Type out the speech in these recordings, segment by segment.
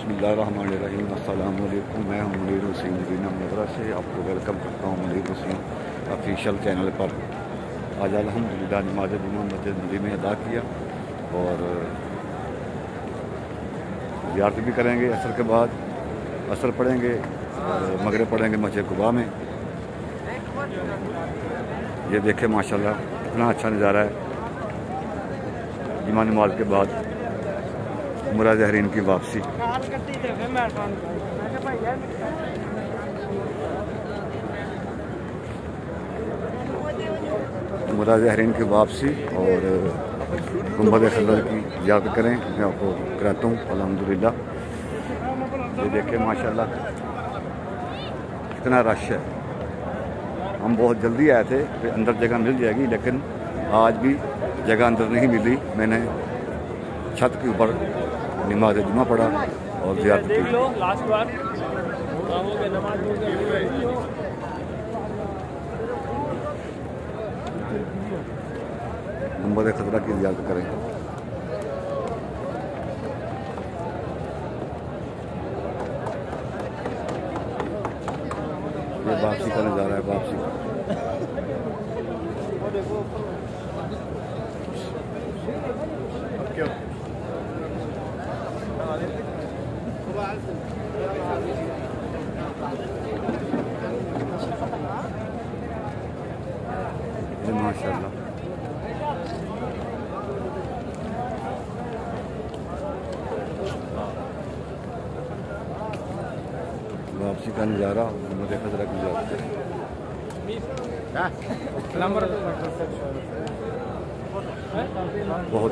बिस्मिल्लाहिर्रहमानिर्रहीम। अस्सलाम वालेकुम। मैं हूं मुनीर हुसैन मदीना मुनव्वरा से आपको वेलकम करता हूं मुनीर हुसैन ऑफिशियल चैनल पर। आज अल्हम्दुलिल्लाह नमाज जुमा मस्जिद नबी में अदा किया और ज़ियारत भी करेंगे। असर के बाद असर पढ़ेंगे और मगरिब पढ़ेंगे मस्जिद कुबा में। ये देखें माशाल्लाह इतना अच्छा नज़ारा है। जुमा नमाज के बाद उमरा ज़ाहिरीन की वापसी। उमरा ज़ाहिरीन की वापसी और गुंबद खज़र की ज़ियारत करें। मैं आपको कराता हूँ अल्हम्दुलिल्लाह। ये देखें माशाल्लाह कितना रश है। हम बहुत जल्दी आए थे कि अंदर जगह मिल जाएगी, लेकिन आज भी जगह अंदर नहीं मिली। मैंने छत के ऊपर नमाज जुमा पढ़ा और ज़ियारत की। गुंबद खज़रा की ज़ियारत करें। ये वापसी का नज़ारा है, वापसी का। माशाल्लाह वापसी का नज़ारा मुझे खतरा की ज़रूरत है। बहुत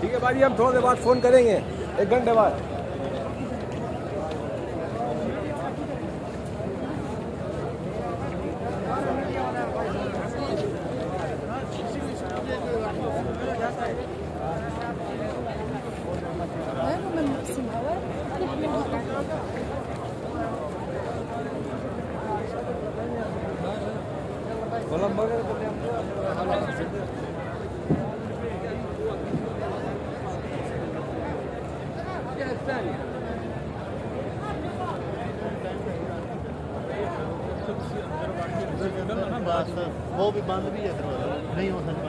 ठीक है भाई, हम थोड़ी देर बाद फोन करेंगे, 1 घंटे बाद। वो भी बंद भी है नहीं हो सकता।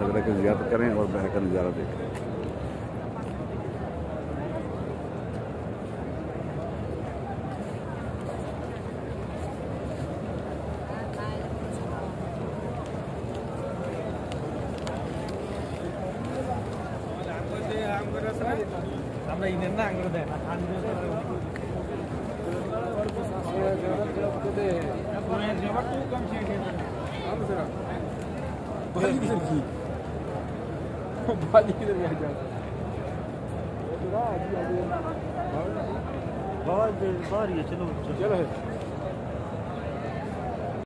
खज़रा की ज़ियारत करें और बहर का नज़ारा देखें। चलो